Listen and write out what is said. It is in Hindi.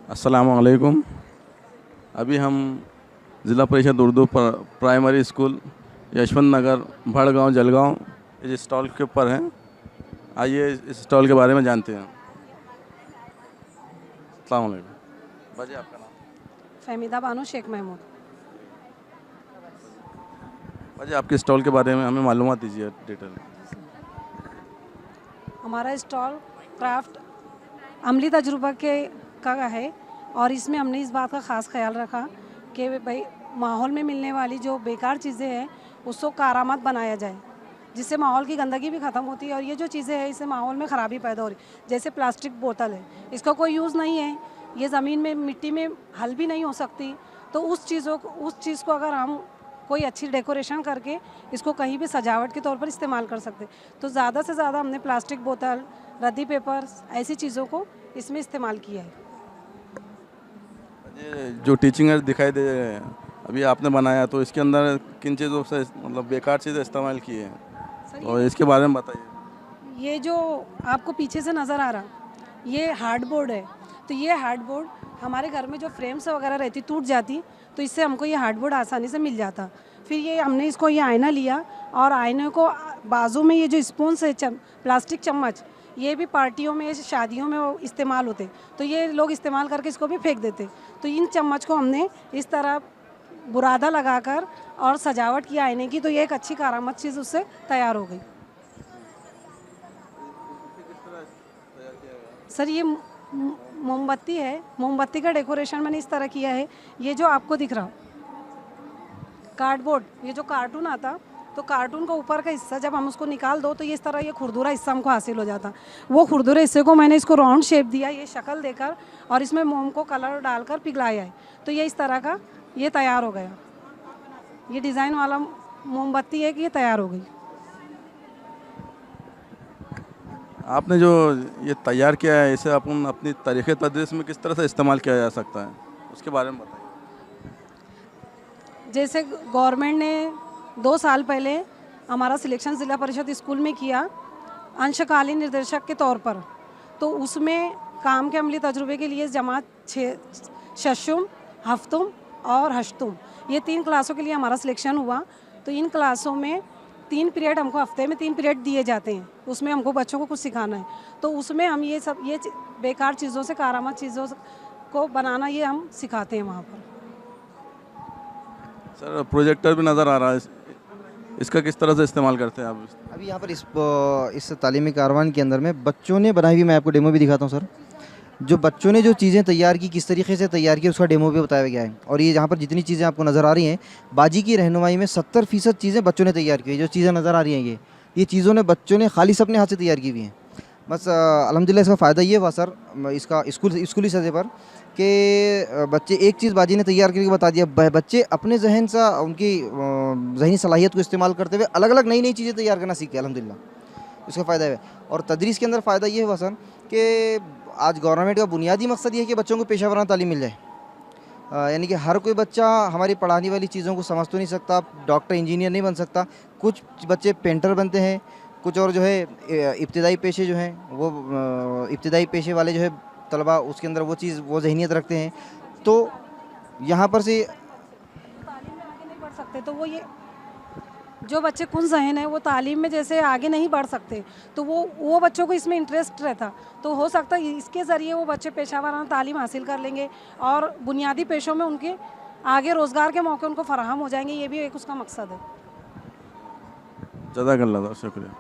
अस्सलामुअलैकुम। अभी हम ज़िला परिषद उर्दू प्राइमरी स्कूल यशवंत नगर भड़गांव जलगांव इस स्टॉल के ऊपर हैं। आइए इस स्टॉल के बारे में जानते हैं। अस्सलाम वालेकुम। बाजी, आपका नाम? फहमीदा बानो शेख महमूद। बाजी, आपके स्टॉल के बारे में हमें मालूमात दीजिए डिटेल। हमारा स्टॉल क्राफ्ट अमली तजुर्बा का है और इसमें हमने इस बात का ख़ास ख्याल रखा कि भाई माहौल में मिलने वाली जो बेकार चीज़ें हैं उसको कारामत बनाया जाए, जिससे माहौल की गंदगी भी ख़त्म होती है और ये जो चीज़ें हैं इससे माहौल में ख़राबी पैदा हो रही है। जैसे प्लास्टिक बोतल है, इसका कोई यूज़ नहीं है, ये ज़मीन में मिट्टी में हल भी नहीं हो सकती। तो उस चीज़ को अगर हम कोई अच्छी डेकोरेशन करके इसको कहीं भी सजावट के तौर पर इस्तेमाल कर सकते, तो ज़्यादा से ज़्यादा हमने प्लास्टिक बोतल, रद्दी पेपर्स, ऐसी चीज़ों को इसमें इस्तेमाल किया है। जो टीचिंग एड दिखाई दे रहे हैं अभी आपने बनाया, तो इसके अंदर किन चीज़ों से मतलब बेकार चीज़ें इस्तेमाल की हैं और इसके बारे में बताइए। ये जो आपको पीछे से नज़र आ रहा ये हार्डबोर्ड है। तो ये हार्डबोर्ड हमारे घर में जो फ्रेम्स वगैरह रहती टूट जाती, तो इससे हमको ये हार्डबोर्ड आसानी से मिल जाता। फिर ये हमने इसको ये आईना लिया और आईने को बाजू में ये जो स्पून्स है प्लास्टिक चम्मच, ये भी पार्टियों में शादियों में वो इस्तेमाल होते, तो ये लोग इस्तेमाल करके इसको भी फेंक देते। तो इन चम्मच को हमने इस तरह बुरादा लगाकर और सजावट की आईने की, तो ये एक अच्छी कारामत चीज़ उससे तैयार हो गई। सर ये मोमबत्ती है, मोमबत्ती का डेकोरेशन मैंने इस तरह किया है। ये जो आपको दिख रहा कार्डबोर्ड, ये जो कार्टून आता, तो कार्टून का ऊपर का हिस्सा जब हम उसको निकाल दो तो ये इस तरह ये खुरदुरा हिस्सा हमको हासिल हो जाता। वो खुरदुरे हिस्से को मैंने इसको राउंड शेप दिया, ये शक्ल देकर, और इसमें मोम को कलर डालकर पिघलाया है, तो ये इस तरह का ये तैयार हो गया। ये डिज़ाइन वाला मोमबत्ती है कि ये तैयार हो गई। आपने जो ये तैयार किया है, इसे अपन अपनी तरीक़े तदरीस में किस तरह से इस्तेमाल किया जा सकता है, उसके बारे में बताइए। जैसे गवर्नमेंट ने 2 साल पहले हमारा सिलेक्शन ज़िला परिषद स्कूल में किया अंशकालीन निर्देशक के तौर पर, तो उसमें काम के अमली तजुर्बे के लिए जमात शशुम, हफ्तुम और हश्तुम, ये 3 क्लासों के लिए हमारा सिलेक्शन हुआ। तो इन क्लासों में 3 पीरियड हमको हफ्ते में 3 पीरियड दिए जाते हैं, उसमें हमको बच्चों को कुछ सिखाना है। तो उसमें हम ये बेकार चीज़ों से कारामत चीज़ों को बनाना ये हम सिखाते हैं वहाँ पर। सर प्रोजेक्टर भी नज़र आ रहा है, इसका किस तरह से इस्तेमाल करते हैं आप? अभी यहाँ पर इस तालीमी कारवान के अंदर में बच्चों ने बनाई हुई, मैं आपको डेमो भी दिखाता हूँ सर। जो बच्चों ने जो चीज़ें तैयार की, किस तरीके से तैयार की, उसका डेमो भी बताया गया है। और ये यहाँ पर जितनी चीज़ें आपको नज़र आ रही हैं, बाजी की रहनुमाई में 70% चीज़ें बच्चों ने तैयार की है। जो चीज़ें नज़र आ रही हैं ये चीज़ों ने बच्चों ने खाली अपने हाथ से तैयार की हुई हैं। बस अल्हम्दुलिल्लाह इसका फ़ायदा ये हुआ सर, इसका स्कूली सतह पर, कि बच्चे एक चीज़ बाजी ने तैयार करके बता दिया, बच्चे अपने जहन से उनकी जहनी सलाहियत को इस्तेमाल करते हुए अलग अलग नई नई चीज़ें तैयार करना सीखे। अल्हम्दुलिल्लाह इसका फ़ायदा है। और तदरीस के अंदर फ़ायदा ये हुआ सर कि आज गवर्नमेंट का बुनियादी मकसद ये है कि बच्चों को पेशा वराना तालीम मिल जाए। यानी कि हर कोई बच्चा हमारी पढ़ाने वाली चीज़ों को समझ तो नहीं सकता, डॉक्टर इंजीनियर नहीं बन सकता। कुछ बच्चे पेंटर बनते हैं, कुछ और जो है इब्तिदाई पेशे जो हैं वो इब्तिदाई पेशे वाले जो है तलबा उसके अंदर वो जहनीत रखते हैं। तो यहाँ पर से तालीम में आगे नहीं बढ़ सकते, तो वो ये जो बच्चे कुन ज़हन है वो तालीम में जैसे आगे नहीं बढ़ सकते, तो वो बच्चों को इसमें इंटरेस्ट रहता, तो हो सकता है इसके ज़रिए वो बच्चे पेशा वाराना तालीम हासिल कर लेंगे और बुनियादी पेशों में उनके आगे रोज़गार के मौके उनको फराहम हो जाएंगे। ये भी एक उसका मकसद है। जज़ाकल्लाह, शुक्रिया।